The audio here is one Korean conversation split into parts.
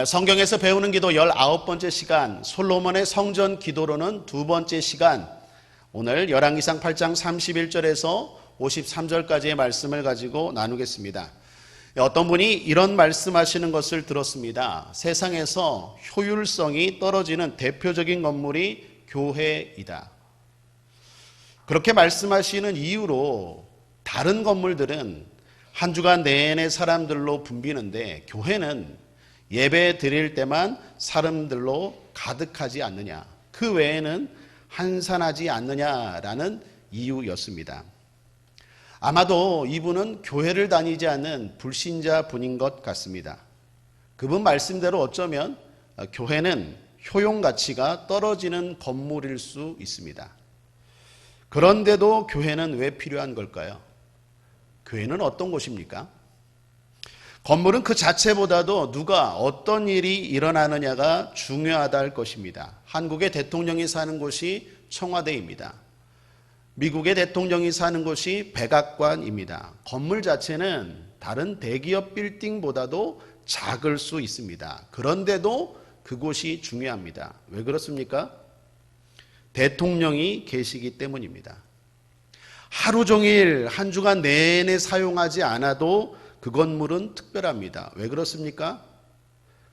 성경에서 배우는 기도 19번째 시간, 솔로몬의 성전 기도로는 두 번째 시간, 오늘 열왕기상 8장 31절에서 53절까지의 말씀을 가지고 나누겠습니다. 어떤 분이 이런 말씀하시는 것을 들었습니다. 세상에서 효율성이 떨어지는 대표적인 건물이 교회이다. 그렇게 말씀하시는 이유로 다른 건물들은 한 주간 내내 사람들로 붐비는데 교회는 예배 드릴 때만 사람들로 가득하지 않느냐, 그 외에는 한산하지 않느냐라는 이유였습니다. 아마도 이분은 교회를 다니지 않는 불신자 분인 것 같습니다. 그분 말씀대로 어쩌면 교회는 효용 가치가 떨어지는 건물일 수 있습니다. 그런데도 교회는 왜 필요한 걸까요? 교회는 어떤 곳입니까? 건물은 그 자체보다도 누가 어떤 일이 일어나느냐가 중요하다 할 것입니다. 한국의 대통령이 사는 곳이 청와대입니다. 미국의 대통령이 사는 곳이 백악관입니다. 건물 자체는 다른 대기업 빌딩보다도 작을 수 있습니다. 그런데도 그곳이 중요합니다. 왜 그렇습니까? 대통령이 계시기 때문입니다. 하루 종일 한 주간 내내 사용하지 않아도 그 건물은 특별합니다. 왜 그렇습니까?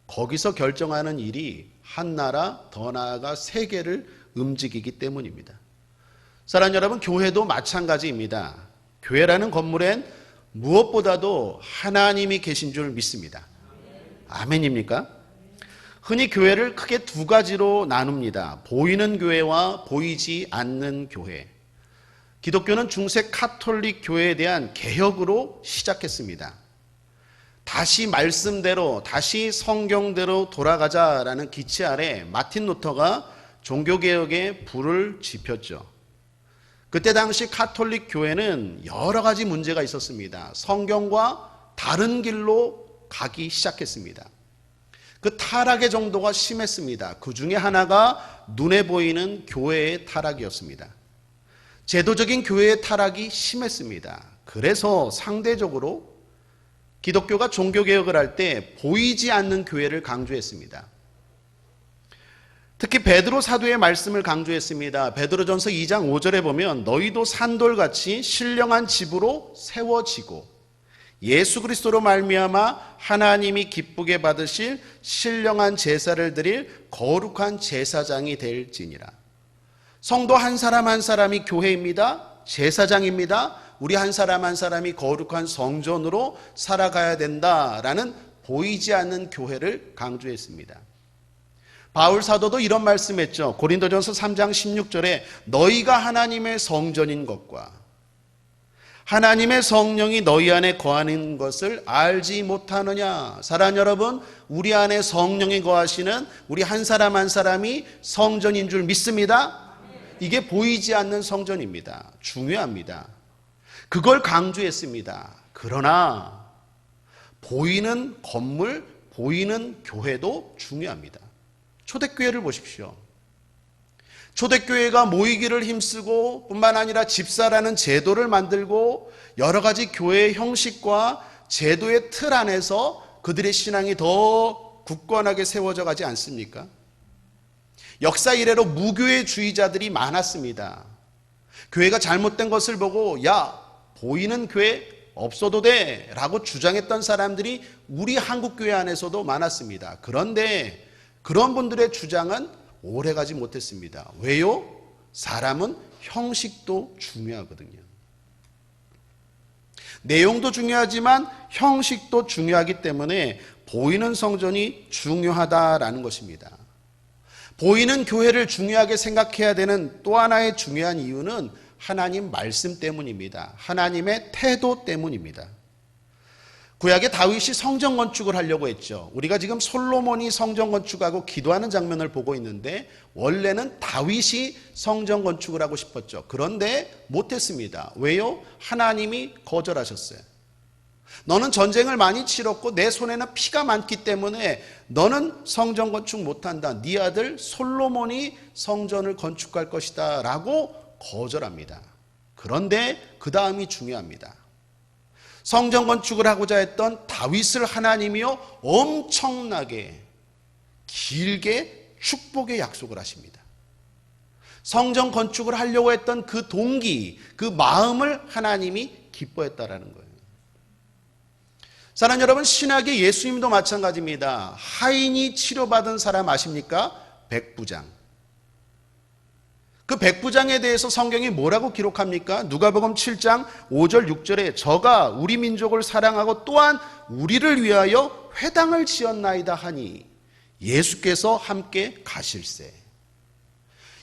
거기서 결정하는 일이 한 나라, 더 나아가 세계를 움직이기 때문입니다. 사랑하는 여러분, 교회도 마찬가지입니다. 교회라는 건물엔 무엇보다도 하나님이 계신 줄 믿습니다. 아멘입니까? 흔히 교회를 크게 두 가지로 나눕니다. 보이는 교회와 보이지 않는 교회. 기독교는 중세 카톨릭 교회에 대한 개혁으로 시작했습니다. 다시 말씀대로, 다시 성경대로 돌아가자라는 기치 아래 마틴 루터가 종교개혁에 불을 지폈죠. 그때 당시 카톨릭 교회는 여러 가지 문제가 있었습니다. 성경과 다른 길로 가기 시작했습니다. 그 타락의 정도가 심했습니다. 그 중에 하나가 눈에 보이는 교회의 타락이었습니다. 제도적인 교회의 타락이 심했습니다. 그래서 상대적으로 기독교가 종교개혁을 할 때 보이지 않는 교회를 강조했습니다. 특히 베드로 사도의 말씀을 강조했습니다. 베드로전서 2장 5절에 보면 너희도 산돌같이 신령한 집으로 세워지고 예수 그리스도로 말미암아 하나님이 기쁘게 받으실 신령한 제사를 드릴 거룩한 제사장이 될지니라. 성도 한 사람 한 사람이 교회입니다. 제사장입니다. 우리 한 사람 한 사람이 거룩한 성전으로 살아가야 된다라는 보이지 않는 교회를 강조했습니다. 바울 사도도 이런 말씀했죠. 고린도전서 3장 16절에 너희가 하나님의 성전인 것과 하나님의 성령이 너희 안에 거하는 것을 알지 못하느냐. 사랑하는 여러분, 우리 안에 성령이 거하시는 우리 한 사람 한 사람이 성전인 줄 믿습니다. 이게 보이지 않는 성전입니다. 중요합니다. 그걸 강조했습니다. 그러나 보이는 건물, 보이는 교회도 중요합니다. 초대교회를 보십시오. 초대교회가 모이기를 힘쓰고 뿐만 아니라 집사라는 제도를 만들고 여러 가지 교회의 형식과 제도의 틀 안에서 그들의 신앙이 더 굳건하게 세워져 가지 않습니까? 역사 이래로 무교회주의자들이 많았습니다. 교회가 잘못된 것을 보고 야, 보이는 교회 없어도 돼 라고 주장했던 사람들이 우리 한국교회 안에서도 많았습니다. 그런데 그런 분들의 주장은 오래가지 못했습니다. 왜요? 사람은 형식도 중요하거든요. 내용도 중요하지만 형식도 중요하기 때문에 보이는 성전이 중요하다라는 것입니다. 보이는 교회를 중요하게 생각해야 되는 또 하나의 중요한 이유는 하나님 말씀 때문입니다. 하나님의 태도 때문입니다. 구약의 다윗이 성전 건축을 하려고 했죠. 우리가 지금 솔로몬이 성전 건축하고 기도하는 장면을 보고 있는데 원래는 다윗이 성전 건축을 하고 싶었죠. 그런데 못했습니다. 왜요? 하나님이 거절하셨어요. 너는 전쟁을 많이 치렀고 내 손에는 피가 많기 때문에 너는 성전 건축 못한다. 네 아들 솔로몬이 성전을 건축할 것이다 라고 거절합니다. 그런데 그 다음이 중요합니다. 성전 건축을 하고자 했던 다윗을 하나님이요 엄청나게 길게 축복의 약속을 하십니다. 성전 건축을 하려고 했던 그 동기, 그 마음을 하나님이 기뻐했다라는 거예요. 사랑하는 여러분, 신학의 예수님도 마찬가지입니다. 하인이 치료받은 사람 아십니까? 백부장. 그 백부장에 대해서 성경이 뭐라고 기록합니까? 누가복음 7장 5절 6절에 저가 우리 민족을 사랑하고 또한 우리를 위하여 회당을 지었나이다 하니 예수께서 함께 가실세.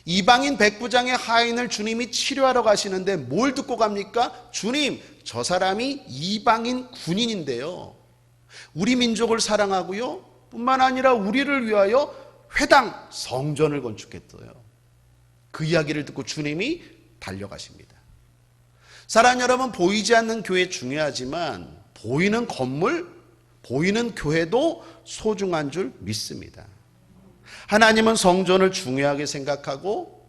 이방인 백부장의 하인을 주님이 치료하러 가시는데 뭘 듣고 갑니까? 주님, 저 사람이 이방인 군인인데요, 우리 민족을 사랑하고요, 뿐만 아니라 우리를 위하여 회당, 성전을 건축했어요. 그 이야기를 듣고 주님이 달려가십니다. 사랑하는 여러분, 보이지 않는 교회 중요하지만 보이는 건물, 보이는 교회도 소중한 줄 믿습니다. 하나님은 성전을 중요하게 생각하고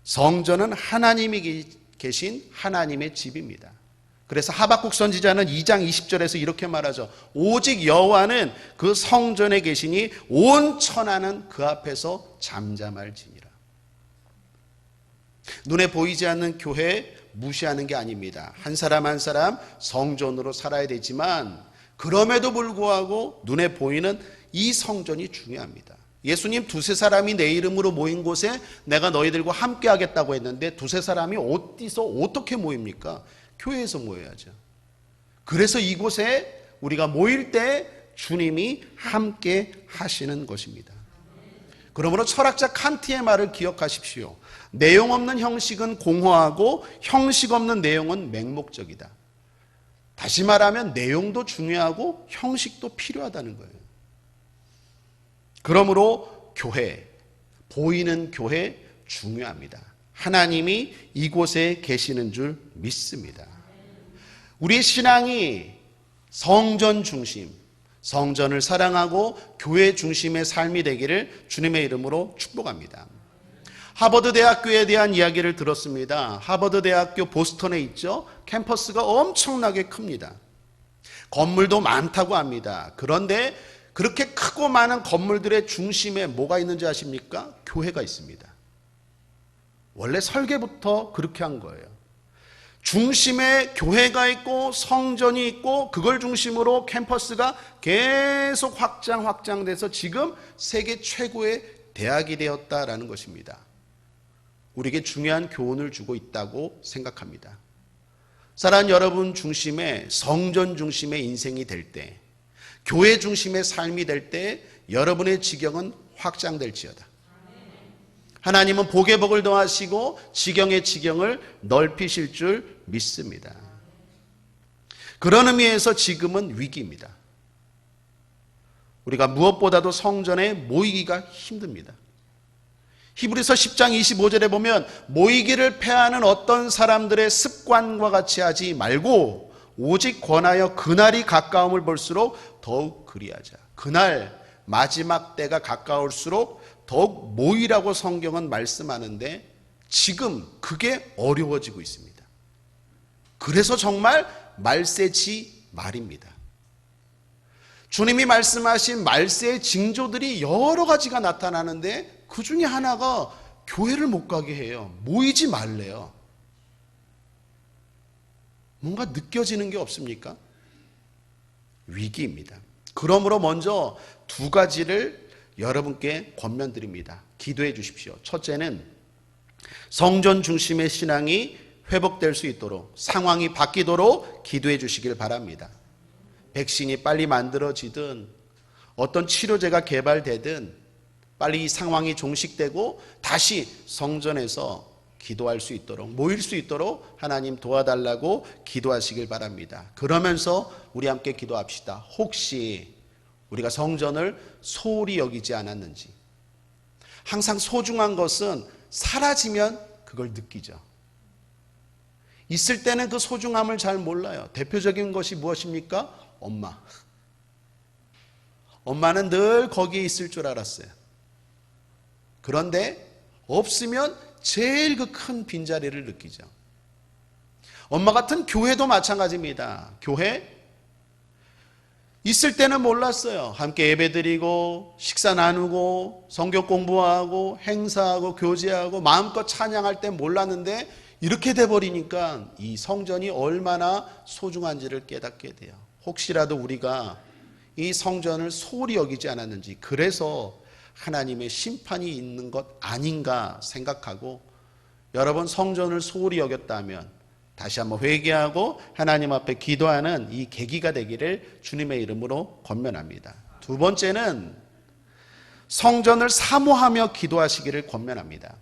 성전은 하나님이 계신 하나님의 집입니다. 그래서 하박국 선지자는 2장 20절에서 이렇게 말하죠. 오직 여호와는 그 성전에 계시니 온 천하는 그 앞에서 잠잠할지니라. 눈에 보이지 않는 교회 무시하는 게 아닙니다. 한 사람 한 사람 성전으로 살아야 되지만 그럼에도 불구하고 눈에 보이는 이 성전이 중요합니다. 예수님 두세 사람이 내 이름으로 모인 곳에 내가 너희들과 함께 하겠다고 했는데 두세 사람이 어디서 어떻게 모입니까? 교회에서 모여야죠. 그래서 이곳에 우리가 모일 때 주님이 함께 하시는 것입니다. 그러므로 철학자 칸트의 말을 기억하십시오. 내용 없는 형식은 공허하고 형식 없는 내용은 맹목적이다. 다시 말하면 내용도 중요하고 형식도 필요하다는 거예요. 그러므로 교회, 보이는 교회 중요합니다. 하나님이 이곳에 계시는 줄 믿습니다. 우리의 신앙이 성전 중심, 성전을 사랑하고 교회 중심의 삶이 되기를 주님의 이름으로 축복합니다. 하버드 대학교에 대한 이야기를 들었습니다. 하버드 대학교 보스턴에 있죠. 캠퍼스가 엄청나게 큽니다. 건물도 많다고 합니다. 그런데 그렇게 크고 많은 건물들의 중심에 뭐가 있는지 아십니까? 교회가 있습니다. 원래 설계부터 그렇게 한 거예요. 중심에 교회가 있고 성전이 있고 그걸 중심으로 캠퍼스가 계속 확장돼서 지금 세계 최고의 대학이 되었다라는 것입니다. 우리에게 중요한 교훈을 주고 있다고 생각합니다. 사랑하는 여러분 중심에, 성전 중심의 인생이 될 때, 교회 중심의 삶이 될 때 여러분의 지경은 확장될지어다. 하나님은 복의 복을 더하시고 지경의 지경을 넓히실 줄 믿습니다. 그런 의미에서 지금은 위기입니다. 우리가 무엇보다도 성전에 모이기가 힘듭니다. 히브리서 10장 25절에 보면 모이기를 패하는 어떤 사람들의 습관과 같이 하지 말고 오직 권하여 그날이 가까움을 볼수록 더욱 그리하자. 그날 마지막 때가 가까울수록 더욱 모이라고 성경은 말씀하는데 지금 그게 어려워지고 있습니다. 그래서 정말 말세지 말입니다. 주님이 말씀하신 말세의 징조들이 여러 가지가 나타나는데 그 중에 하나가 교회를 못 가게 해요. 모이지 말래요. 뭔가 느껴지는 게 없습니까? 위기입니다. 그러므로 먼저 두 가지를 여러분께 권면드립니다. 기도해 주십시오. 첫째는 성전 중심의 신앙이 회복될 수 있도록, 상황이 바뀌도록 기도해 주시길 바랍니다. 백신이 빨리 만들어지든 어떤 치료제가 개발되든 빨리 이 상황이 종식되고 다시 성전에서 기도할 수 있도록, 모일 수 있도록 하나님 도와달라고 기도하시길 바랍니다. 그러면서 우리 함께 기도합시다. 혹시 우리가 성전을 소홀히 여기지 않았는지. 항상 소중한 것은 사라지면 그걸 느끼죠. 있을 때는 그 소중함을 잘 몰라요. 대표적인 것이 무엇입니까? 엄마. 엄마는 늘 거기에 있을 줄 알았어요. 그런데 없으면 제일 그 큰 빈자리를 느끼죠. 엄마 같은 교회도 마찬가지입니다. 교회, 있을 때는 몰랐어요. 함께 예배드리고 식사 나누고 성경 공부하고 행사하고 교제하고 마음껏 찬양할 때 몰랐는데 이렇게 돼버리니까 이 성전이 얼마나 소중한지를 깨닫게 돼요. 혹시라도 우리가 이 성전을 소홀히 여기지 않았는지, 그래서 하나님의 심판이 있는 것 아닌가 생각하고, 여러분 성전을 소홀히 여겼다면 다시 한번 회개하고 하나님 앞에 기도하는 이 계기가 되기를 주님의 이름으로 권면합니다. 두 번째는 성전을 사모하며 기도하시기를 권면합니다.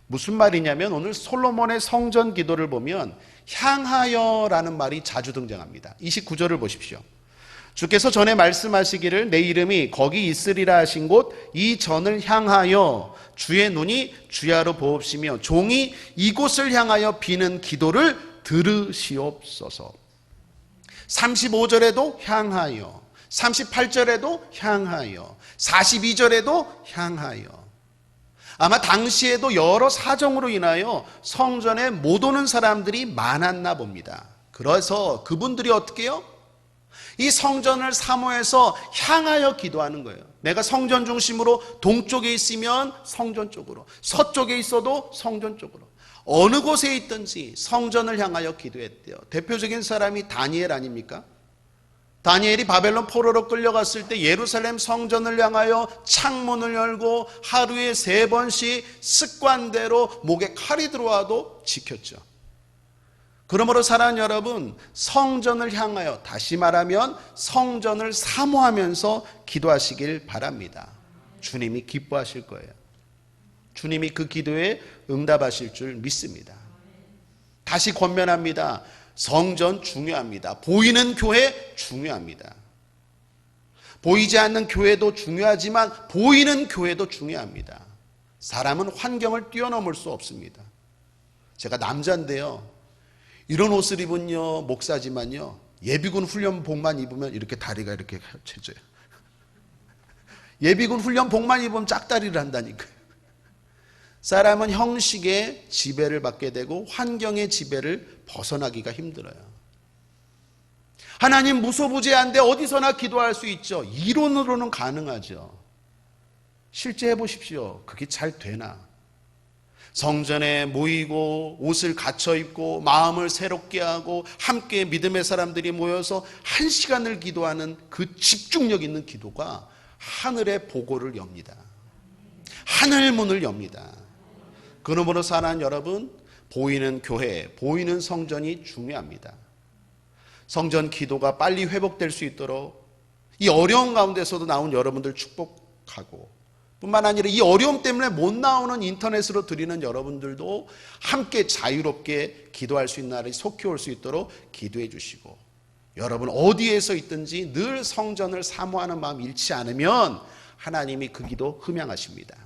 무슨 말이냐면, 오늘 솔로몬의 성전 기도를 보면 향하여라는 말이 자주 등장합니다. 29절을 보십시오. 주께서 전에 말씀하시기를 내 이름이 거기 있으리라 하신 곳 이 전을 향하여 주의 눈이 주야로 보옵시며 종이 이곳을 향하여 비는 기도를 들으시옵소서. 35절에도 향하여, 38절에도 향하여, 42절에도 향하여. 아마 당시에도 여러 사정으로 인하여 성전에 못 오는 사람들이 많았나 봅니다. 그래서 그분들이 어떻게 해요? 이 성전을 사모해서 향하여 기도하는 거예요. 내가 성전 중심으로 동쪽에 있으면 성전 쪽으로, 서쪽에 있어도 성전 쪽으로, 어느 곳에 있든지 성전을 향하여 기도했대요. 대표적인 사람이 다니엘 아닙니까? 다니엘이 바벨론 포로로 끌려갔을 때 예루살렘 성전을 향하여 창문을 열고 하루에 3번씩 습관대로 목에 칼이 들어와도 지켰죠. 그러므로 사랑하는 여러분, 성전을 향하여, 다시 말하면 성전을 사모하면서 기도하시길 바랍니다. 주님이 기뻐하실 거예요. 주님이 그 기도에 응답하실 줄 믿습니다. 다시 권면합니다. 성전 중요합니다. 보이는 교회 중요합니다. 보이지 않는 교회도 중요하지만 보이는 교회도 중요합니다. 사람은 환경을 뛰어넘을 수 없습니다. 제가 남자인데요, 이런 옷을 입은요 목사지만요, 예비군 훈련복만 입으면 이렇게 다리가 이렇게 쳐져요. 예비군 훈련복만 입으면 짝다리를 한다니까요. 사람은 형식의 지배를 받게 되고 환경의 지배를 벗어나기가 힘들어요. 하나님 무소부재한데 어디서나 기도할 수 있죠. 이론으로는 가능하죠. 실제 해보십시오. 그게 잘 되나? 성전에 모이고 옷을 갖춰 입고 마음을 새롭게 하고 함께 믿음의 사람들이 모여서 1시간을 기도하는 그 집중력 있는 기도가 하늘의 보고를 엽니다. 하늘 문을 엽니다. 그러므로 사랑하는 여러분, 보이는 교회, 보이는 성전이 중요합니다. 성전 기도가 빨리 회복될 수 있도록 이 어려운 가운데서도 나온 여러분들 축복하고, 뿐만 아니라 이 어려움 때문에 못 나오는 인터넷으로 드리는 여러분들도 함께 자유롭게 기도할 수 있는 날이 속히 올 수 있도록 기도해 주시고, 여러분 어디에서 있든지 늘 성전을 사모하는 마음 잃지 않으면 하나님이 그 기도 흠양하십니다.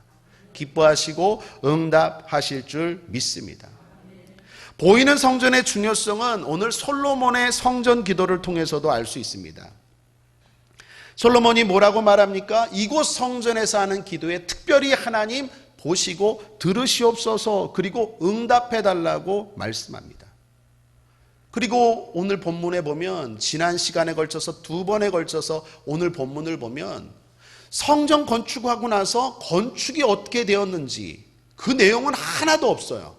기뻐하시고 응답하실 줄 믿습니다. 보이는 성전의 중요성은 오늘 솔로몬의 성전 기도를 통해서도 알 수 있습니다. 솔로몬이 뭐라고 말합니까? 이곳 성전에서 하는 기도에 특별히 하나님 보시고 들으시옵소서, 그리고 응답해 달라고 말씀합니다. 그리고 오늘 본문에 보면 지난 시간에 걸쳐서 2번에 걸쳐서 오늘 본문을 보면 성전 건축하고 나서 건축이 어떻게 되었는지 그 내용은 하나도 없어요.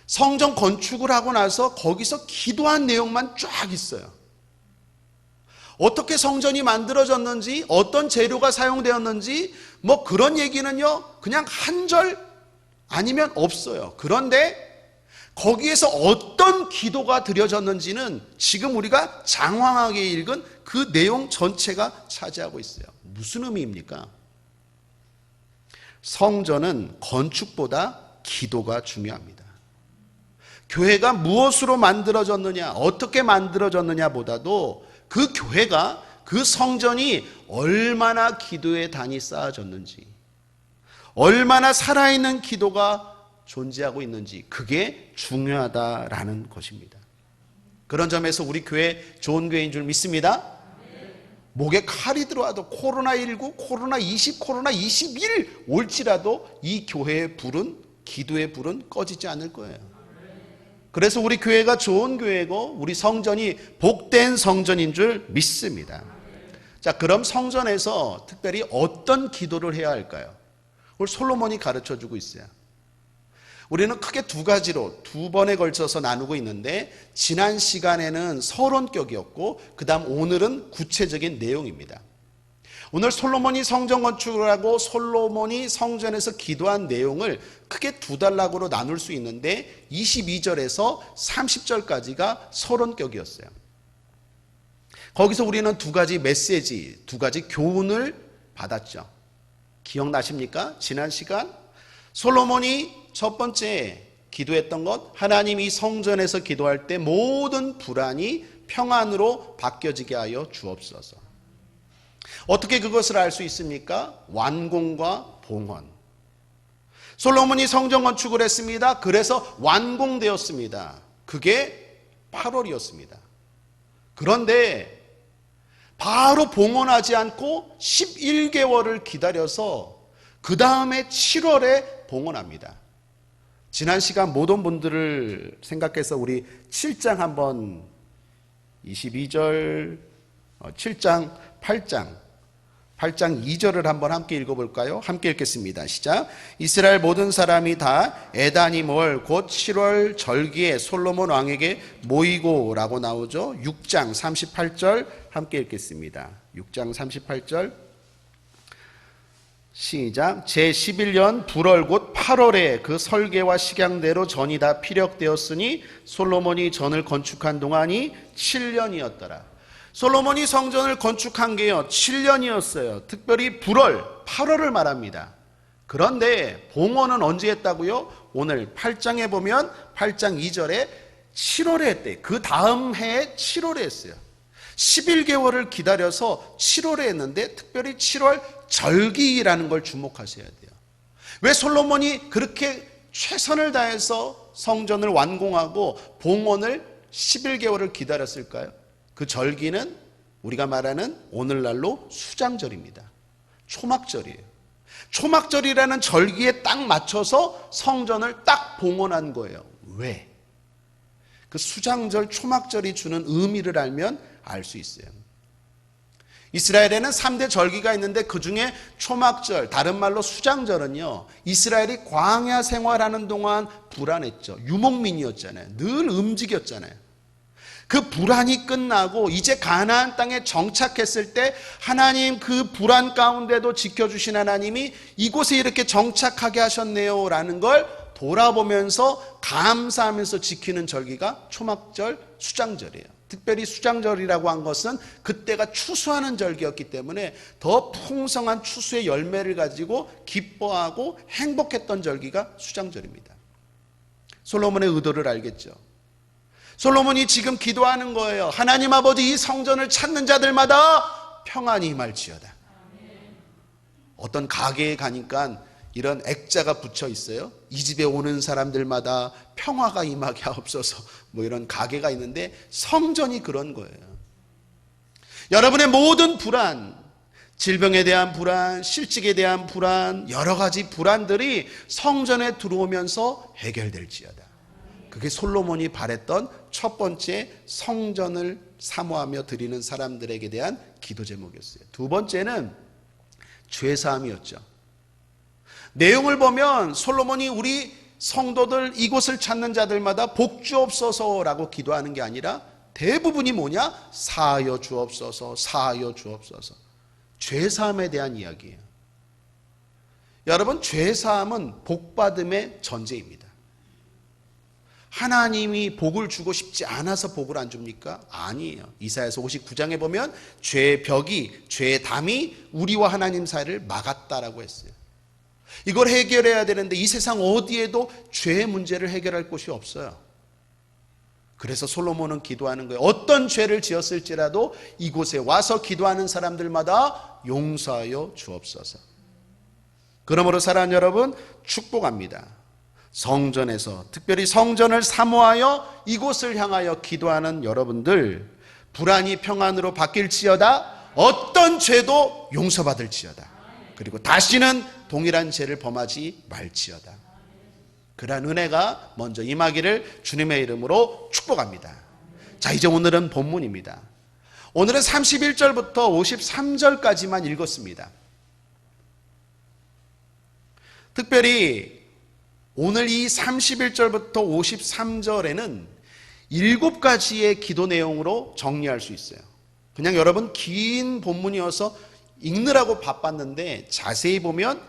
성전 건축을 하고 나서 거기서 기도한 내용만 쫙 있어요. 어떻게 성전이 만들어졌는지, 어떤 재료가 사용되었는지 뭐 그런 얘기는요 그냥 한 절 아니면 없어요. 그런데 거기에서 어떤 기도가 드려졌는지는 지금 우리가 장황하게 읽은 그 내용 전체가 차지하고 있어요. 무슨 의미입니까? 성전은 건축보다 기도가 중요합니다. 교회가 무엇으로 만들어졌느냐, 어떻게 만들어졌느냐 보다도 그 교회가, 그 성전이 얼마나 기도의 단이 쌓아졌는지, 얼마나 살아있는 기도가 존재하고 있는지, 그게 중요하다라는 것입니다. 그런 점에서 우리 교회 좋은 교회인 줄 믿습니다. 목에 칼이 들어와도 코로나19, 코로나20, 코로나21 올지라도 이 교회의 불은, 기도의 불은 꺼지지 않을 거예요. 그래서 우리 교회가 좋은 교회고 우리 성전이 복된 성전인 줄 믿습니다. 자, 그럼 성전에서 특별히 어떤 기도를 해야 할까요? 오늘 솔로몬이 가르쳐 주고 있어요. 우리는 크게 두 가지로 두 번에 걸쳐서 나누고 있는데, 지난 시간에는 서론격이었고 그 다음 오늘은 구체적인 내용입니다. 오늘 솔로몬이 성전 건축을 하고 솔로몬이 성전에서 기도한 내용을 크게 두 단락으로 나눌 수 있는데, 22절에서 30절까지가 서론격이었어요. 거기서 우리는 두 가지 메시지, 두 가지 교훈을 받았죠. 기억나십니까? 지난 시간 솔로몬이 첫 번째 기도했던 것, 하나님이 성전에서 기도할 때 모든 불안이 평안으로 바뀌어지게 하여 주옵소서. 어떻게 그것을 알 수 있습니까? 완공과 봉헌. 솔로몬이 성전 건축을 했습니다. 그래서 완공되었습니다. 그게 8월이었습니다. 그런데 바로 봉헌하지 않고 11개월을 기다려서 그 다음에 7월에 봉헌합니다. 지난 시간 모든 분들을 생각해서 우리 7장 한번 22절, 7장, 8장 2절을 한번 함께 읽어볼까요? 함께 읽겠습니다. 시작. 이스라엘 모든 사람이 다 에다니몰 곧 7월 절기에 솔로몬 왕에게 모이고 라고 나오죠. 6장 38절 함께 읽겠습니다. 6장 38절 시작. 제11년 불월 곧 8월에 그 설계와 식양대로 전이 다 피력되었으니 솔로몬이 전을 건축한 동안이 7년이었더라. 솔로몬이 성전을 건축한 게요 7년이었어요. 특별히 불월 8월을 말합니다. 그런데 봉헌은 언제 했다고요? 오늘 8장에 보면 8장 2절에 7월에 했대. 그 다음 해에 7월에 했어요. 11개월을 기다려서 7월에 했는데, 특별히 7월 절기라는 걸 주목하셔야 돼요. 왜 솔로몬이 그렇게 최선을 다해서 성전을 완공하고 봉헌을 11개월을 기다렸을까요? 그 절기는 우리가 말하는 오늘날로 수장절입니다. 초막절이에요. 초막절이라는 절기에 딱 맞춰서 성전을 딱 봉헌한 거예요. 왜? 그 수장절, 초막절이 주는 의미를 알면 알 수 있어요. 이스라엘에는 3대 절기가 있는데 그 중에 초막절, 다른 말로 수장절은요, 이스라엘이 광야 생활하는 동안 불안했죠. 유목민이었잖아요. 늘 움직였잖아요. 그 불안이 끝나고 이제 가나안 땅에 정착했을 때 하나님, 그 불안 가운데도 지켜주신 하나님이 이곳에 이렇게 정착하게 하셨네요 라는 걸 돌아보면서 감사하면서 지키는 절기가 초막절, 수장절이에요. 특별히 수장절이라고 한 것은 그때가 추수하는 절기였기 때문에 더 풍성한 추수의 열매를 가지고 기뻐하고 행복했던 절기가 수장절입니다. 솔로몬의 의도를 알겠죠. 솔로몬이 지금 기도하는 거예요. 하나님 아버지, 이 성전을 찾는 자들마다 평안이 임할지어다. 어떤 가게에 가니까 이런 액자가 붙여 있어요. 이 집에 오는 사람들마다 평화가 임하게 하옵소서, 뭐 이런 가게가 있는데 성전이 그런 거예요. 여러분의 모든 불안, 질병에 대한 불안, 실직에 대한 불안, 여러 가지 불안들이 성전에 들어오면서 해결될지어다. 그게 솔로몬이 바랬던 첫 번째 성전을 사모하며 드리는 사람들에게 대한 기도 제목이었어요. 두 번째는 죄사함이었죠. 내용을 보면 솔로몬이 우리 성도들, 이곳을 찾는 자들마다 복 주옵소서라고 기도하는 게 아니라 대부분이 뭐냐? 사하여 주옵소서, 사하여 주옵소서. 죄사함에 대한 이야기예요. 여러분, 죄사함은 복받음의 전제입니다. 하나님이 복을 주고 싶지 않아서 복을 안 줍니까? 아니에요. 이사야서 59장에 보면 죄의 벽이, 죄의 담이 우리와 하나님 사이를 막았다라고 했어요. 이걸 해결해야 되는데 이 세상 어디에도 죄의 문제를 해결할 곳이 없어요. 그래서 솔로몬은 기도하는 거예요. 어떤 죄를 지었을지라도 이곳에 와서 기도하는 사람들마다 용서하여 주옵소서. 그러므로 사랑하는 여러분, 축복합니다. 성전에서, 특별히 성전을 사모하여 이곳을 향하여 기도하는 여러분들, 불안이 평안으로 바뀔지어다. 어떤 죄도 용서받을지어다. 그리고 다시는 동일한 죄를 범하지 말지어다. 그러한 은혜가 먼저 임하기를 주님의 이름으로 축복합니다. 자, 이제 오늘은 본문입니다. 오늘은 31절부터 53절까지만 읽었습니다. 특별히 오늘 이 31절부터 53절에는 7가지의 기도 내용으로 정리할 수 있어요. 그냥 여러분 긴 본문이어서 읽느라고 바빴는데 자세히 보면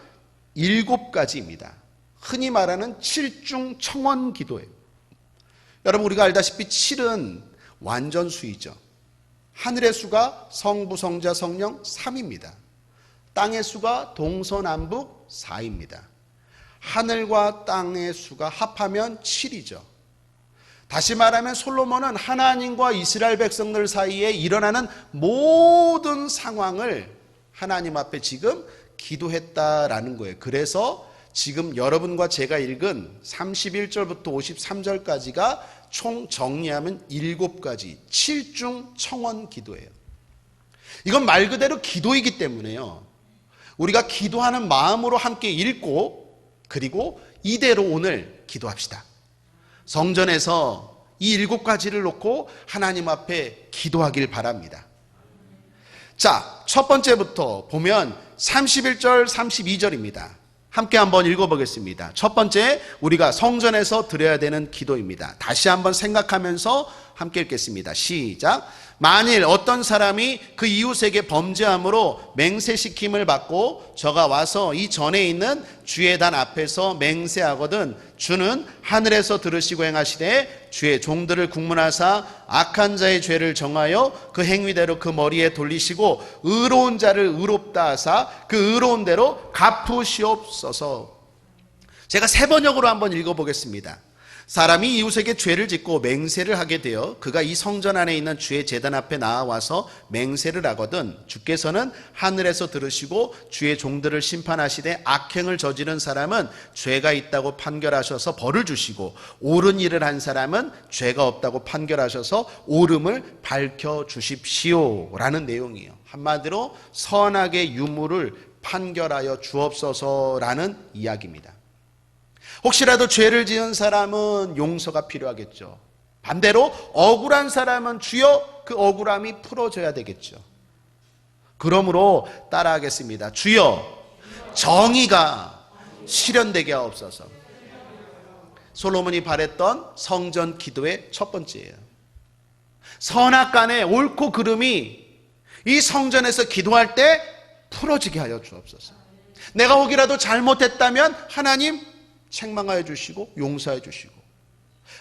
7가지입니다. 흔히 말하는 7중 청원 기도예요. 여러분 우리가 알다시피 7은 완전수이죠. 하늘의 수가 성부, 성자, 성령 3입니다. 땅의 수가 동서남북 4입니다. 하늘과 땅의 수가 합하면 7이죠. 다시 말하면 솔로몬은 하나님과 이스라엘 백성들 사이에 일어나는 모든 상황을 하나님 앞에 지금 기도했다라는 거예요. 그래서 지금 여러분과 제가 읽은 31절부터 53절까지가 총 정리하면 7가지 7중 청원 기도예요. 이건 말 그대로 기도이기 때문에요. 우리가 기도하는 마음으로 함께 읽고 그리고 이대로 오늘 기도합시다. 성전에서 이 7가지를 놓고 하나님 앞에 기도하길 바랍니다. 자, 첫 번째부터 보면 31절, 32절입니다. 함께 한번 읽어보겠습니다. 첫 번째, 우리가 성전에서 드려야 되는 기도입니다. 다시 한번 생각하면서 함께 읽겠습니다. 시작. 만일 어떤 사람이 그 이웃에게 범죄함으로 맹세시킴을 받고 저가 와서 이 전에 있는 주의 단 앞에서 맹세하거든 주는 하늘에서 들으시고 행하시되 주의 종들을 국문하사 악한 자의 죄를 정하여 그 행위대로 그 머리에 돌리시고 의로운 자를 의롭다 하사 그 의로운 대로 갚으시옵소서. 제가 세 번역으로 한번 읽어보겠습니다. 사람이 이웃에게 죄를 짓고 맹세를 하게 되어 그가 이 성전 안에 있는 주의 제단 앞에 나와서 맹세를 하거든 주께서는 하늘에서 들으시고 주의 종들을 심판하시되 악행을 저지른 사람은 죄가 있다고 판결하셔서 벌을 주시고 옳은 일을 한 사람은 죄가 없다고 판결하셔서 옳음을 밝혀주십시오 라는 내용이에요. 한마디로 선악의 유무를 판결하여 주옵소서라는 이야기입니다. 혹시라도 죄를 지은 사람은 용서가 필요하겠죠. 반대로 억울한 사람은 주여 그 억울함이 풀어져야 되겠죠. 그러므로 따라하겠습니다. 주여 정의가 실현되게 하옵소서. 솔로몬이 바랬던 성전 기도의 첫 번째예요. 선악간의 옳고 그름이 이 성전에서 기도할 때 풀어지게 하여 주옵소서. 내가 혹이라도 잘못했다면 하나님 책망하여 주시고 용서해 주시고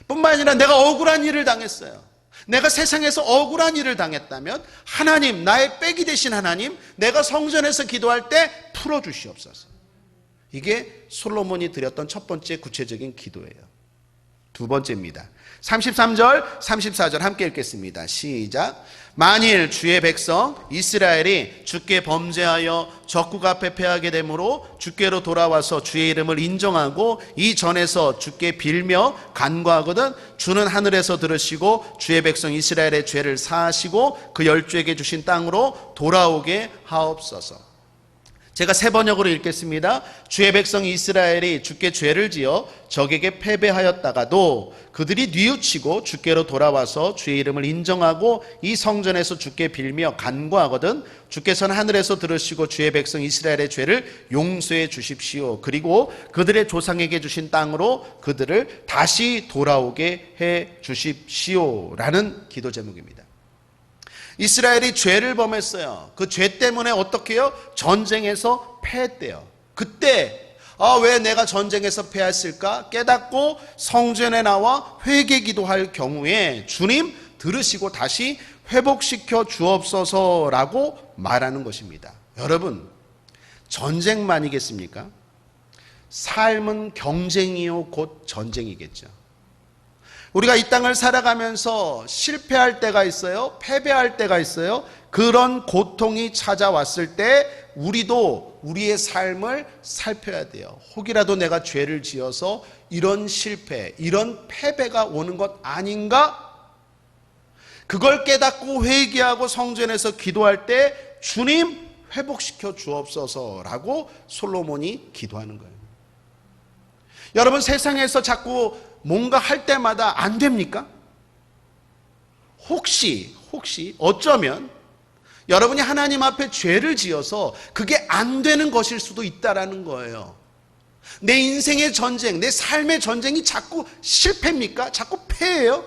뿐만 아니라 내가 억울한 일을 당했어요. 내가 세상에서 억울한 일을 당했다면 하나님, 나의 빼기 되신 하나님, 내가 성전에서 기도할 때 풀어주시옵소서. 이게 솔로몬이 드렸던 첫 번째 구체적인 기도예요. 두 번째입니다. 33절, 34절 함께 읽겠습니다. 시작. 만일 주의 백성 이스라엘이 주께 범죄하여 적국 앞에 패하게 되므로 주께로 돌아와서 주의 이름을 인정하고 이 전에서 주께 빌며 간구하거든 주는 하늘에서 들으시고 주의 백성 이스라엘의 죄를 사하시고 그 열주에게 주신 땅으로 돌아오게 하옵소서. 제가 세 번역으로 읽겠습니다. 주의 백성 이스라엘이 주께 죄를 지어 적에게 패배하였다가도 그들이 뉘우치고 주께로 돌아와서 주의 이름을 인정하고 이 성전에서 주께 빌며 간구하거든 주께서는 하늘에서 들으시고 주의 백성 이스라엘의 죄를 용서해 주십시오. 그리고 그들의 조상에게 주신 땅으로 그들을 다시 돌아오게 해 주십시오 라는 기도 제목입니다. 이스라엘이 죄를 범했어요. 그 죄 때문에 어떻게 해요? 전쟁에서 패했대요. 그때 왜 내가 전쟁에서 패했을까 깨닫고 성전에 나와 회개 기도할 경우에 주님 들으시고 다시 회복시켜 주옵소서라고 말하는 것입니다. 여러분, 전쟁만이겠습니까? 삶은 경쟁이요 곧 전쟁이겠죠. 우리가 이 땅을 살아가면서 실패할 때가 있어요. 패배할 때가 있어요. 그런 고통이 찾아왔을 때 우리도 우리의 삶을 살펴야 돼요. 혹이라도 내가 죄를 지어서 이런 실패, 이런 패배가 오는 것 아닌가? 그걸 깨닫고 회개하고 성전에서 기도할 때 주님 회복시켜 주옵소서라고 솔로몬이 기도하는 거예요. 여러분, 세상에서 자꾸 뭔가 할 때마다 안 됩니까? 혹시 어쩌면 여러분이 하나님 앞에 죄를 지어서 그게 안 되는 것일 수도 있다라는 거예요. 내 인생의 전쟁, 내 삶의 전쟁이 자꾸 실패입니까? 자꾸 패예요?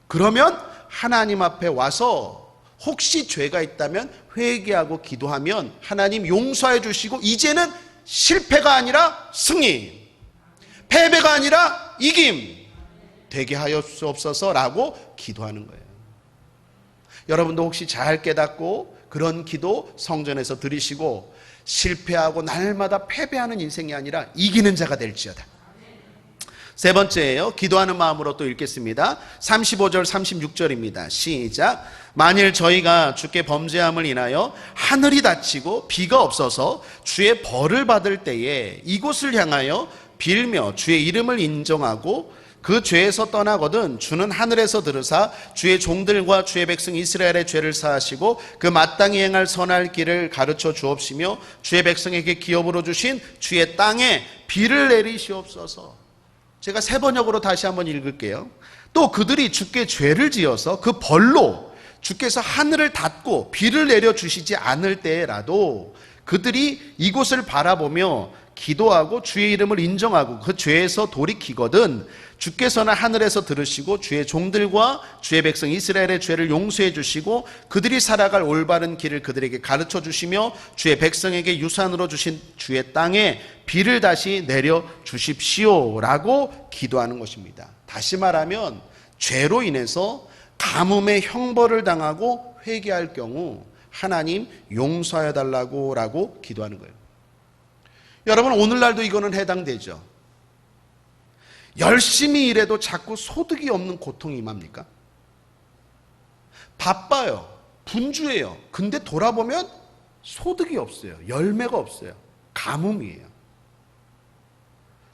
그러면 하나님 앞에 와서 혹시 죄가 있다면 회개하고 기도하면 하나님 용서해 주시고 이제는 실패가 아니라 승리, 패배가 아니라 이김 되게 하여 주옵소서라고 기도하는 거예요. 여러분도 혹시 잘 깨닫고 그런 기도 성전에서 드리시고 실패하고 날마다 패배하는 인생이 아니라 이기는 자가 될지어다. 세 번째예요. 기도하는 마음으로 또 읽겠습니다. 35절 36절입니다. 시작. 만일 저희가 주께 범죄함을 인하여 하늘이 닫히고 비가 없어서 주의 벌을 받을 때에 이곳을 향하여 빌며 주의 이름을 인정하고 그 죄에서 떠나거든 주는 하늘에서 들으사 주의 종들과 주의 백성 이스라엘의 죄를 사하시고 그 마땅히 행할 선할 길을 가르쳐 주옵시며 주의 백성에게 기업으로 주신 주의 땅에 비를 내리시옵소서. 제가 세 번역으로 다시 한번 읽을게요. 또 그들이 주께 죄를 지어서 그 벌로 주께서 하늘을 닫고 비를 내려주시지 않을 때라도 그들이 이곳을 바라보며 기도하고 주의 이름을 인정하고 그 죄에서 돌이키거든 주께서는 하늘에서 들으시고 주의 종들과 주의 백성 이스라엘의 죄를 용서해 주시고 그들이 살아갈 올바른 길을 그들에게 가르쳐 주시며 주의 백성에게 유산으로 주신 주의 땅에 비를 다시 내려 주십시오라고 기도하는 것입니다. 다시 말하면 죄로 인해서 가뭄의 형벌을 당하고 회개할 경우 하나님 용서해 달라고 기도하는 거예요. 여러분, 오늘날도 이거는 해당되죠. 열심히 일해도 자꾸 소득이 없는 고통이 임합니까? 바빠요. 분주해요. 근데 돌아보면 소득이 없어요. 열매가 없어요. 가뭄이에요.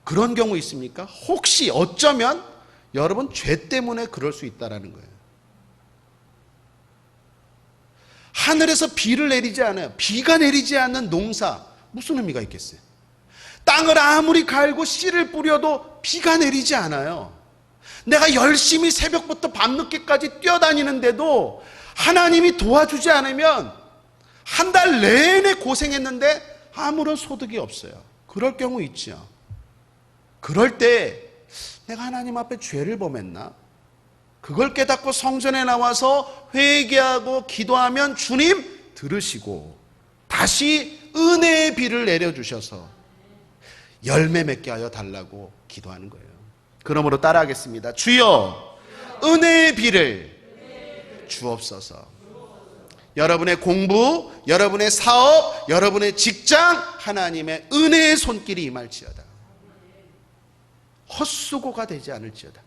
그런 경우 있습니까? 혹시 어쩌면 여러분 죄 때문에 그럴 수 있다는 거예요. 하늘에서 비를 내리지 않아요. 비가 내리지 않는 농사 무슨 의미가 있겠어요? 땅을 아무리 갈고 씨를 뿌려도 비가 내리지 않아요. 내가 열심히 새벽부터 밤늦게까지 뛰어다니는데도 하나님이 도와주지 않으면 한 달 내내 고생했는데 아무런 소득이 없어요. 그럴 경우 있죠. 그럴 때 내가 하나님 앞에 죄를 범했나? 그걸 깨닫고 성전에 나와서 회개하고 기도하면 주님 들으시고 다시 은혜의 비를 내려주셔서 열매 맺게 하여 달라고 기도하는 거예요. 그러므로 따라하겠습니다. 주여 은혜의 비를 주옵소서. 여러분의 공부, 여러분의 사업, 여러분의 직장 하나님의 은혜의 손길이 임할지어다. 헛수고가 되지 않을지어다.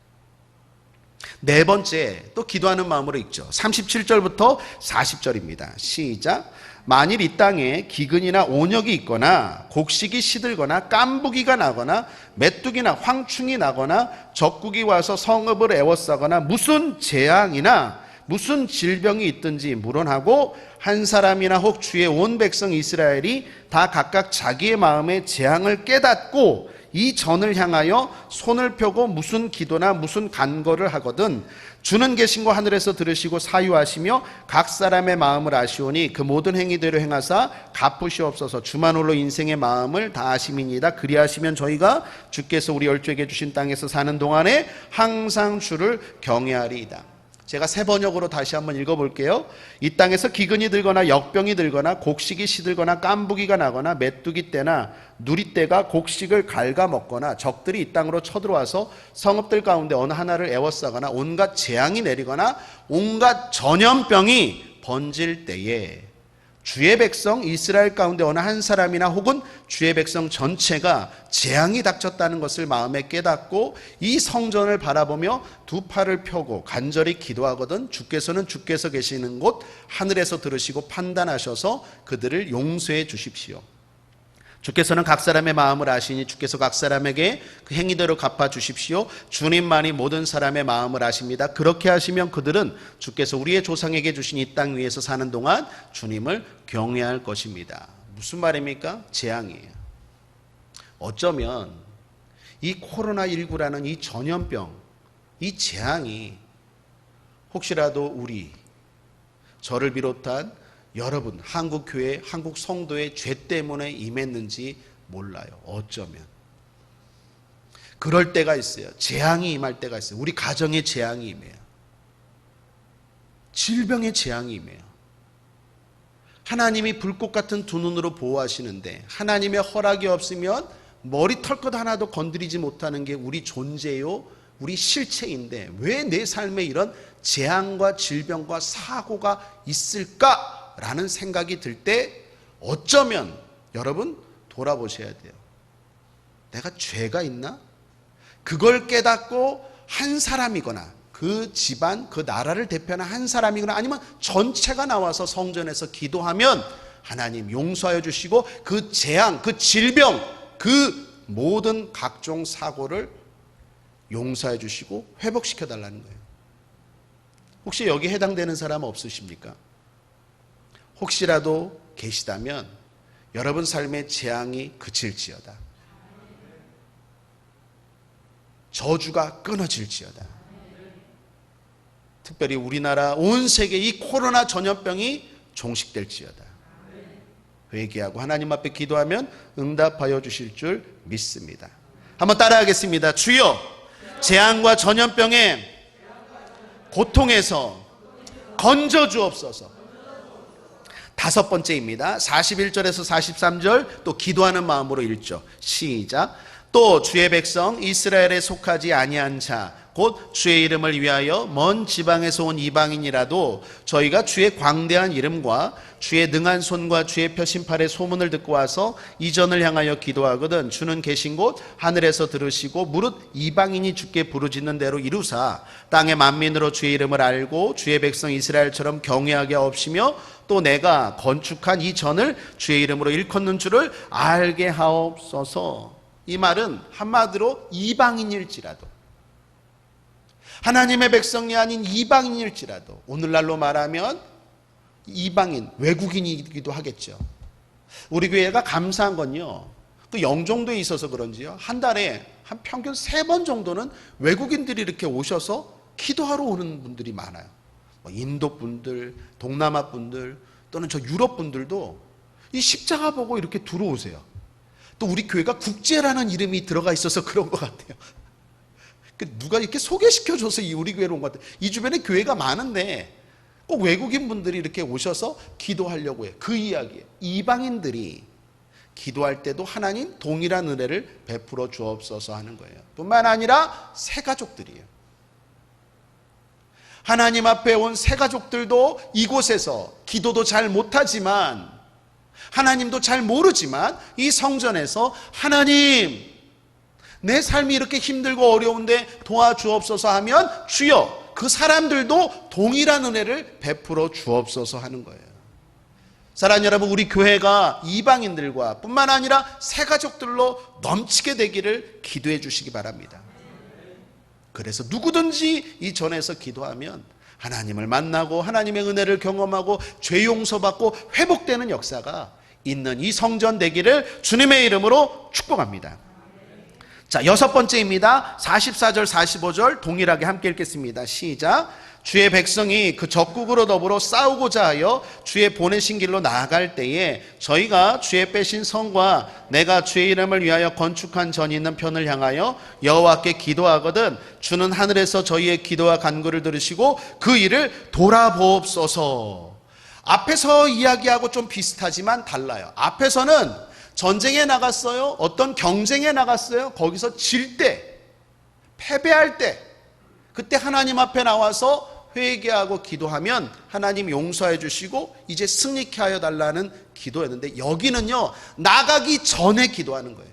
네 번째, 또 기도하는 마음으로 읽죠. 37절부터 40절입니다. 시작. 만일 이 땅에 기근이나 온역이 있거나 곡식이 시들거나 깐부기가 나거나 메뚜기나 황충이 나거나 적국이 와서 성읍을 에워싸거나 무슨 재앙이나 무슨 질병이 있든지 물론하고 한 사람이나 혹 주의 온 백성 이스라엘이 다 각각 자기의 마음의 재앙을 깨닫고 이 전을 향하여 손을 펴고 무슨 기도나 무슨 간거를 하거든 주는 계신 거 하늘에서 들으시고 사유하시며 각 사람의 마음을 아시오니 그 모든 행위대로 행하사 갚으시옵소서. 주만 홀로 인생의 마음을 다 아심이니이다. 그리하시면 저희가 주께서 우리 열조에게 주신 땅에서 사는 동안에 항상 주를 경외하리이다. 제가 세 번역으로 다시 한번 읽어볼게요. 이 땅에서 기근이 들거나 역병이 들거나 곡식이 시들거나 깐부기가 나거나 메뚜기 떼나 누리떼가 곡식을 갉아먹거나 적들이 이 땅으로 쳐들어와서 성읍들 가운데 어느 하나를 에워싸거나 온갖 재앙이 내리거나 온갖 전염병이 번질 때에 주의 백성 이스라엘 가운데 어느 한 사람이나 혹은 주의 백성 전체가 재앙이 닥쳤다는 것을 마음에 깨닫고 이 성전을 바라보며 두 팔을 펴고 간절히 기도하거든 주께서는 주께서 계시는 곳 하늘에서 들으시고 판단하셔서 그들을 용서해 주십시오. 주께서는 각 사람의 마음을 아시니 주께서 각 사람에게 그 행위대로 갚아주십시오. 주님만이 모든 사람의 마음을 아십니다. 그렇게 하시면 그들은 주께서 우리의 조상에게 주신 이 땅 위에서 사는 동안 주님을 경외할 것입니다. 무슨 말입니까? 재앙이에요. 어쩌면 이 코로나19라는 이 전염병, 이 재앙이 혹시라도 우리, 저를 비롯한 여러분, 한국교회, 한국 성도의 죄 때문에 임했는지 몰라요. 어쩌면. 그럴 때가 있어요. 재앙이 임할 때가 있어요. 우리 가정에 재앙이 임해요. 질병의 재앙이 임해요. 하나님이 불꽃 같은 두 눈으로 보호하시는데 하나님의 허락이 없으면 머리털것 하나도 건드리지 못하는 게 우리 존재요, 우리 실체인데 왜 내 삶에 이런 재앙과 질병과 사고가 있을까라는 생각이 들 때 어쩌면 여러분 돌아보셔야 돼요. 내가 죄가 있나? 그걸 깨닫고 한 사람이거나 그 집안, 그 나라를 대표하는 한 사람이거나 아니면 전체가 나와서 성전에서 기도하면 하나님 용서하여 주시고 그 재앙, 그 질병, 그 모든 각종 사고를 용서해 주시고 회복시켜 달라는 거예요. 혹시 여기 해당되는 사람 없으십니까? 혹시라도 계시다면 여러분 삶의 재앙이 그칠지어다. 저주가 끊어질지어다. 특별히 우리나라 온 세계 이 코로나 전염병이 종식될지어다. 회개하고 하나님 앞에 기도하면 응답하여 주실 줄 믿습니다. 한번 따라하겠습니다. 주여, 재앙과 전염병의 고통에서 건져 주옵소서. 다섯 번째입니다. 41절에서 43절 또 기도하는 마음으로 읽죠. 시작. 또 주의 백성 이스라엘에 속하지 아니한 자 곧 주의 이름을 위하여 먼 지방에서 온 이방인이라도 저희가 주의 광대한 이름과 주의 능한 손과 주의 펴신팔의 소문을 듣고 와서 이전을 향하여 기도하거든 주는 계신 곳 하늘에서 들으시고 무릇 이방인이 주께 부르짖는 대로 이루사 땅의 만민으로 주의 이름을 알고 주의 백성 이스라엘처럼 경외하게 하옵시며 또 내가 건축한 이 전을 주의 이름으로 일컫는 줄을 알게 하옵소서. 이 말은 한마디로 이방인일지라도, 하나님의 백성이 아닌 이방인일지라도, 오늘날로 말하면 이방인, 외국인이기도 하겠죠. 우리 교회가 감사한 건요, 그 영종도에 있어서 그런지요, 한 달에 한 평균 3번 정도는 외국인들이 이렇게 오셔서 기도하러 오는 분들이 많아요. 인도 분들, 동남아 분들, 또는 저 유럽 분들도 이 십자가 보고 이렇게 들어오세요. 또 우리 교회가 국제라는 이름이 들어가 있어서 그런 것 같아요. 누가 이렇게 소개시켜줘서 우리 교회로 온 것 같아요. 이 주변에 교회가 많은데 꼭 외국인 분들이 이렇게 오셔서 기도하려고 해요. 그 이야기예요. 이방인들이 기도할 때도 하나님 동일한 은혜를 베풀어 주옵소서 하는 거예요. 뿐만 아니라 새가족들이에요. 하나님 앞에 온 새가족들도 이곳에서 기도도 잘 못하지만, 하나님도 잘 모르지만 이 성전에서 하나님 내 삶이 이렇게 힘들고 어려운데 도와주옵소서 하면 주여, 그 사람들도 동일한 은혜를 베풀어 주옵소서 하는 거예요. 사랑하는 여러분, 우리 교회가 이방인들과 뿐만 아니라 새가족들로 넘치게 되기를 기도해 주시기 바랍니다. 그래서 누구든지 이 전에서 기도하면 하나님을 만나고 하나님의 은혜를 경험하고 죄 용서받고 회복되는 역사가 있는 이 성전 되기를 주님의 이름으로 축복합니다. 자, 여섯 번째입니다. 44절 45절 동일하게 함께 읽겠습니다. 시작. 주의 백성이 그 적국으로 더불어 싸우고자 하여 주의 보내신 길로 나아갈 때에 저희가 주의 빼신 성과 내가 주의 이름을 위하여 건축한 전이 있는 편을 향하여 여호와께 기도하거든 주는 하늘에서 저희의 기도와 간구를 들으시고 그 일을 돌아보옵소서. 앞에서 이야기하고 좀 비슷하지만 달라요. 앞에서는 전쟁에 나갔어요. 어떤 경쟁에 나갔어요. 거기서 질 때, 패배할 때, 그때 하나님 앞에 나와서 회개하고 기도하면 하나님 용서해 주시고 이제 승리케 하여 달라는 기도였는데, 여기는요 나가기 전에 기도하는 거예요.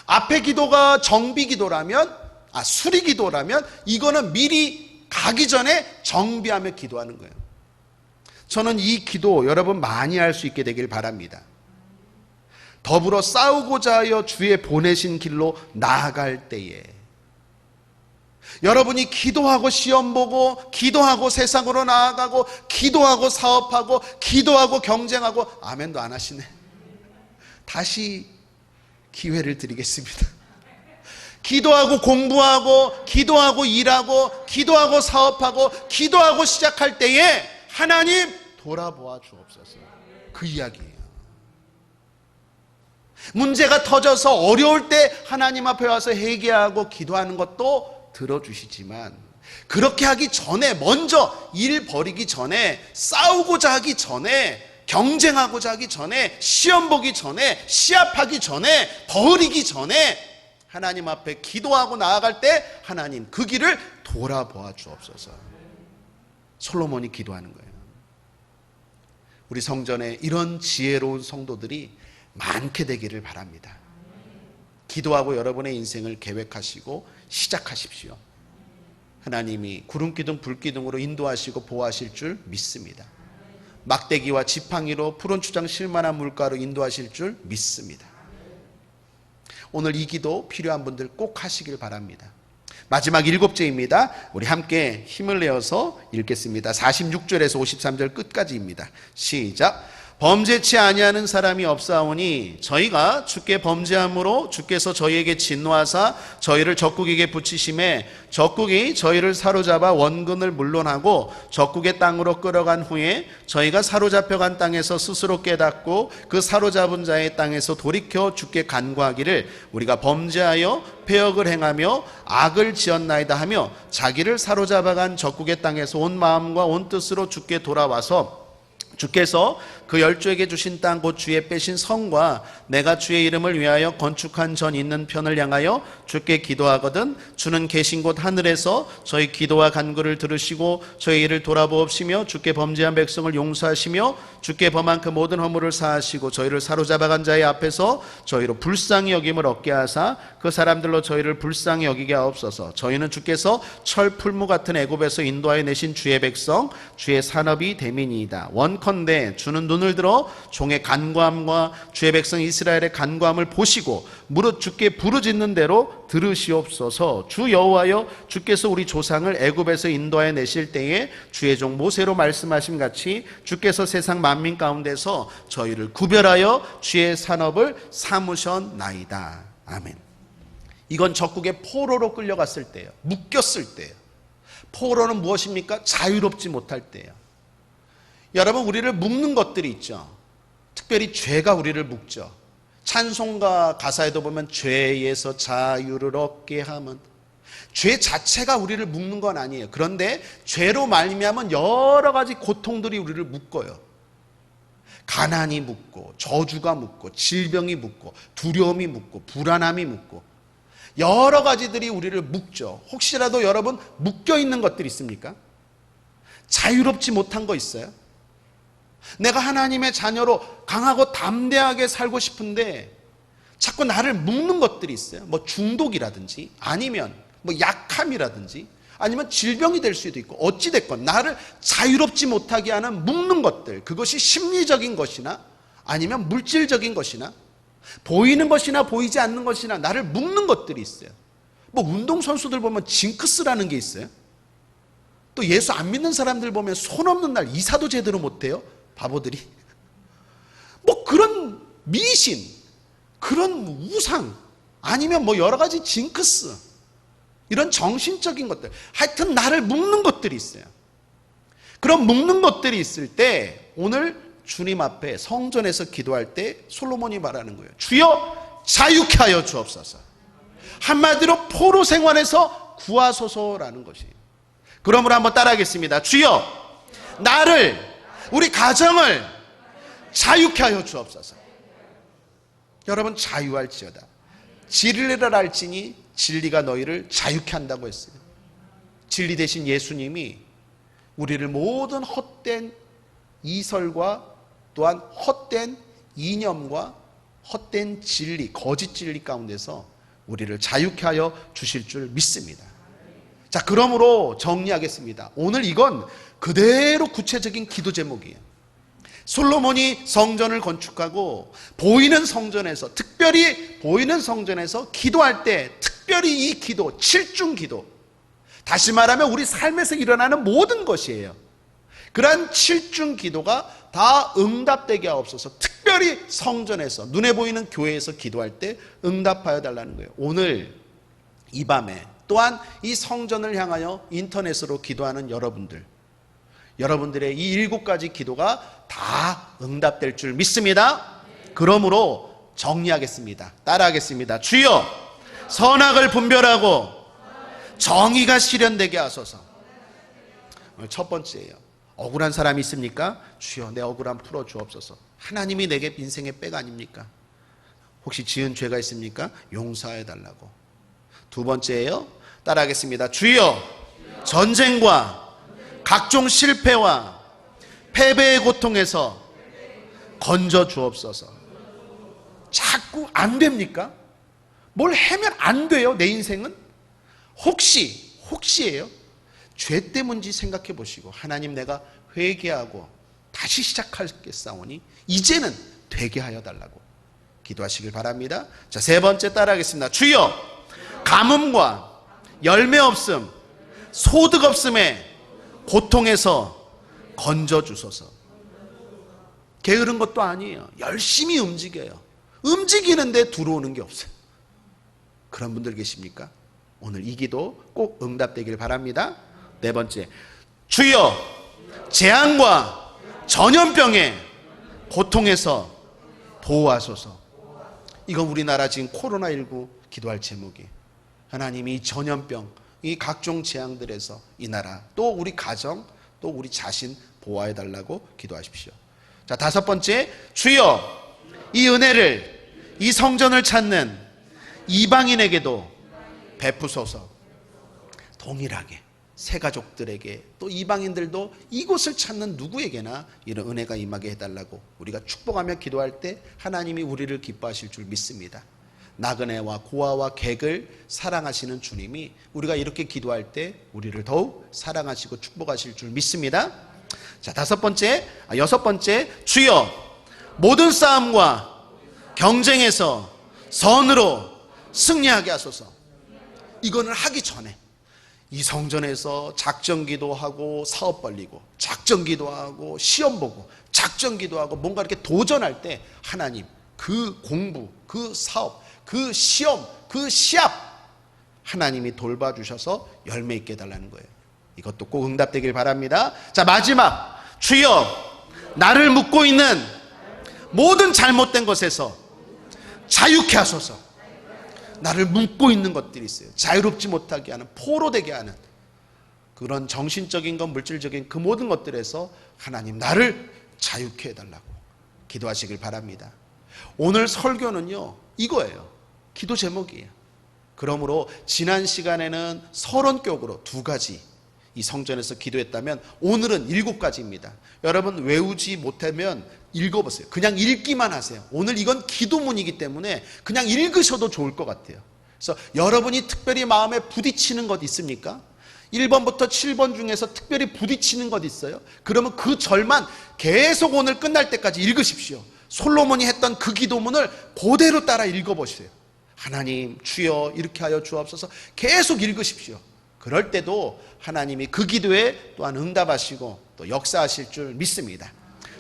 앞에 기도가 정비 기도라면, 수리 기도라면, 이거는 미리 가기 전에 정비하며 기도하는 거예요. 저는 이 기도 여러분 많이 할 수 있게 되길 바랍니다. 더불어 싸우고자 하여 주의 보내신 길로 나아갈 때에 여러분이 기도하고 시험 보고 기도하고 세상으로 나아가고 기도하고 사업하고 기도하고 경쟁하고, 아멘도 안 하시네. 다시 기회를 드리겠습니다. 기도하고 공부하고 기도하고 일하고 기도하고 사업하고 기도하고 시작할 때에 하나님 돌아보아 주옵소서. 그 이야기예요. 문제가 터져서 어려울 때 하나님 앞에 와서 회개하고 기도하는 것도 들어주시지만, 그렇게 하기 전에, 먼저 일 벌이기 전에, 싸우고자 하기 전에, 경쟁하고자 하기 전에, 시험 보기 전에, 시합하기 전에, 버리기 전에 하나님 앞에 기도하고 나아갈 때 하나님 그 길을 돌아보아 주옵소서. 솔로몬이 기도하는 거예요. 우리 성전에 이런 지혜로운 성도들이 많게 되기를 바랍니다. 기도하고 여러분의 인생을 계획하시고 시작하십시오. 하나님이 구름기둥 불기둥으로 인도하시고 보호하실 줄 믿습니다. 막대기와 지팡이로 푸른 추장 실만한 물가로 인도하실 줄 믿습니다. 오늘 이 기도 필요한 분들 꼭 하시길 바랍니다. 마지막 7제입니다. 우리 함께 힘을 내어서 읽겠습니다. 46절에서 53절 끝까지입니다. 시작. 범죄치 아니하는 사람이 없사오니 저희가 주께 범죄함으로 주께서 저희에게 진노하사 저희를 적국에게 붙이심에 적국이 저희를 사로잡아 원근을 물론하고 적국의 땅으로 끌어간 후에 저희가 사로잡혀간 땅에서 스스로 깨닫고 그 사로잡은 자의 땅에서 돌이켜 주께 간구하기를 우리가 범죄하여 패역을 행하며 악을 지었나이다 하며 자기를 사로잡아간 적국의 땅에서 온 마음과 온 뜻으로 주께 돌아와서 주께서 그 열조에게 주신 땅 곧 주의 빼신 성과 내가 주의 이름을 위하여 건축한 전 있는 편을 향하여 주께 기도하거든 주는 계신 곳 하늘에서 저희 기도와 간구를 들으시고 저희 일을 돌아보옵시며 주께 범죄한 백성을 용서하시며 주께 범한 그 모든 허물을 사하시고 저희를 사로잡아간 자의 앞에서 저희로 불쌍히 여김을 얻게 하사 그 사람들로 저희를 불쌍히 여기게 하옵소서. 저희는 주께서 철 풀무 같은 애굽에서 인도하여 내신 주의 백성 주의 산업이 됨이니이다. 원컨대 주는 눈을 들어 종의 간구함과 주의 백성 이스라엘의 간구함을 보시고 무릇 주께 부르짖는 대로 들으시옵소서. 주 여호와여 주께서 우리 조상을 애굽에서 인도하여 내실 때에 주의 종 모세로 말씀하신 같이 주께서 세상 만민 가운데서 저희를 구별하여 주의 산업을 삼으셨나이다. 아멘. 이건 적국의 포로로 끌려갔을 때예요. 묶였을 때예요. 포로는 무엇입니까? 자유롭지 못할 때예요. 여러분, 우리를 묶는 것들이 있죠. 특별히 죄가 우리를 묶죠. 찬송가 가사에도 보면 죄에서 자유를 얻게 하면, 죄 자체가 우리를 묶는 건 아니에요. 그런데 죄로 말미암은 여러 가지 고통들이 우리를 묶어요. 가난이 묶고, 저주가 묶고, 질병이 묶고, 두려움이 묶고, 불안함이 묶고, 여러 가지들이 우리를 묶죠. 혹시라도 여러분 묶여 있는 것들이 있습니까? 자유롭지 못한 거 있어요? 내가 하나님의 자녀로 강하고 담대하게 살고 싶은데 자꾸 나를 묶는 것들이 있어요. 뭐 중독이라든지 아니면 뭐 약함이라든지 아니면 질병이 될 수도 있고, 어찌됐건 나를 자유롭지 못하게 하는 묶는 것들, 그것이 심리적인 것이나 아니면 물질적인 것이나 보이는 것이나 보이지 않는 것이나 나를 묶는 것들이 있어요. 뭐 운동선수들 보면 징크스라는 게 있어요. 또 예수 안 믿는 사람들 보면 손 없는 날 이사도 제대로 못해요. 바보들이. 뭐 그런 미신, 그런 우상, 아니면 뭐 여러 가지 징크스, 이런 정신적인 것들, 하여튼 나를 묶는 것들이 있어요. 그런 묶는 것들이 있을 때 오늘 주님 앞에 성전에서 기도할 때 솔로몬이 말하는 거예요. 주여 자유케 하여 주옵소서. 한마디로 포로 생활에서 구하소서라는 것이에요. 그러므로 한번 따라하겠습니다. 주여 나를, 우리 가정을 자유케 하여 주옵소서. 여러분, 자유할지어다. 진리를 알지니 진리가 너희를 자유케 한다고 했어요. 진리 대신 예수님이 우리를 모든 헛된 이설과 또한 헛된 이념과 헛된 진리, 거짓 진리 가운데서 우리를 자유케 하여 주실 줄 믿습니다. 자, 그러므로 정리하겠습니다. 오늘 이건 그대로 구체적인 기도 제목이에요. 솔로몬이 성전을 건축하고 보이는 성전에서, 특별히 보이는 성전에서 기도할 때 특별히 이 기도, 7중 기도, 다시 말하면 우리 삶에서 일어나는 모든 것이에요. 그러한 7중 기도가 다 응답되게 하옵소서. 특별히 성전에서, 눈에 보이는 교회에서 기도할 때 응답하여 달라는 거예요. 오늘 이 밤에 또한 이 성전을 향하여 인터넷으로 기도하는 여러분들의 이 7가지 기도가 다 응답될 줄 믿습니다. 그러므로 정리하겠습니다. 따라하겠습니다. 주여, 선악을 분별하고 정의가 실현되게 하소서. 오늘 첫 번째예요. 억울한 사람이 있습니까? 주여, 내 억울함 풀어 주옵소서. 하나님이 내게 인생의 백 아닙니까? 혹시 지은 죄가 있습니까? 용서해 달라고. 두 번째예요. 따라하겠습니다. 주여, 전쟁과 각종 실패와 패배의 고통에서 건져 주옵소서. 자꾸 안 됩니까? 뭘 하면 안 돼요, 내 인생은? 혹시예요? 죄 때문인지 생각해 보시고, 하나님, 내가 회개하고 다시 시작하겠사오니 이제는 되게 하여 달라고 기도하시길 바랍니다. 자, 세 번째 따라하겠습니다. 주여, 가뭄과 열매 없음, 소득 없음에 고통에서 건져 주소서. 게으른 것도 아니에요. 열심히 움직여요. 움직이는데 들어오는 게 없어요. 그런 분들 계십니까? 오늘 이 기도 꼭 응답되길 바랍니다. 네 번째, 주여, 재앙과 전염병의 고통에서 보호하소서. 이건 우리나라 지금 코로나19 기도할 제목이에요. 하나님이 이 전염병, 이 각종 재앙들에서 이 나라, 또 우리 가정, 또 우리 자신 보호해 달라고 기도하십시오. 자, 다섯 번째, 주여, 이 은혜를, 이 성전을 찾는 이방인에게도 베푸소서. 동일하게 새 가족들에게, 또 이방인들도 이곳을 찾는 누구에게나 이런 은혜가 임하게 해달라고 우리가 축복하며 기도할 때 하나님이 우리를 기뻐하실 줄 믿습니다. 나그네와 고아와 객을 사랑하시는 주님이 우리가 이렇게 기도할 때 우리를 더욱 사랑하시고 축복하실 줄 믿습니다. 자, 여섯 번째, 주여, 모든 싸움과 경쟁에서 선으로 승리하게 하소서. 이거는 하기 전에 이 성전에서 작전 기도하고 사업 벌리고, 작전 기도하고 시험 보고, 작전 기도하고 뭔가 이렇게 도전할 때 하나님, 그 공부, 그 사업, 그 시험, 그 시합 하나님이 돌봐주셔서 열매 있게 해달라는 거예요. 이것도 꼭 응답되길 바랍니다. 자, 마지막, 주여, 나를 묶고 있는 모든 잘못된 것에서 자유케 하소서. 나를 묶고 있는 것들이 있어요. 자유롭지 못하게 하는, 포로되게 하는 그런 정신적인 것, 물질적인 그 모든 것들에서 하나님, 나를 자유케 해달라고 기도하시길 바랍니다. 오늘 설교는요, 이거예요. 기도 제목이에요. 그러므로 지난 시간에는 서론격으로 2가지 이 성전에서 기도했다면 오늘은 7가지입니다. 여러분, 외우지 못하면 읽어보세요. 그냥 읽기만 하세요. 오늘 이건 기도문이기 때문에 그냥 읽으셔도 좋을 것 같아요. 그래서 여러분이 특별히 마음에 부딪히는 것 있습니까? 1번부터 7번 중에서 특별히 부딪히는 것 있어요? 그러면 그 절만 계속 오늘 끝날 때까지 읽으십시오. 솔로몬이 했던 그 기도문을 그대로 따라 읽어보세요. 하나님, 주여, 이렇게 하여 주옵소서. 계속 읽으십시오. 그럴 때도 하나님이 그 기도에 또한 응답하시고 또 역사하실 줄 믿습니다.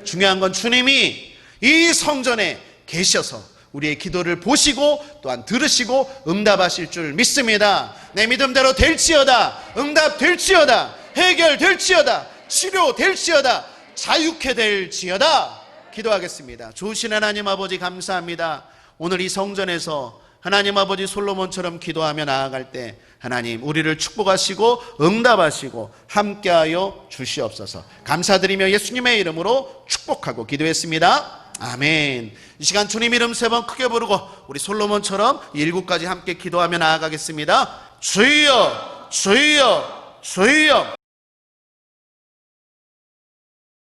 중요한 건 주님이 이 성전에 계셔서 우리의 기도를 보시고 또한 들으시고 응답하실 줄 믿습니다. 내 믿음대로 될지어다, 응답될지어다, 해결될지어다, 치료될지어다, 자유케 될지어다. 기도하겠습니다. 좋으신 하나님 아버지, 감사합니다. 오늘 이 성전에서 하나님 아버지 솔로몬처럼 기도하며 나아갈 때 하나님, 우리를 축복하시고 응답하시고 함께하여 주시옵소서. 감사드리며 예수님의 이름으로 축복하고 기도했습니다. 아멘. 이 시간 주님 이름 3번 크게 부르고 우리 솔로몬처럼 7가지 함께 기도하며 나아가겠습니다. 주여, 주여, 주여.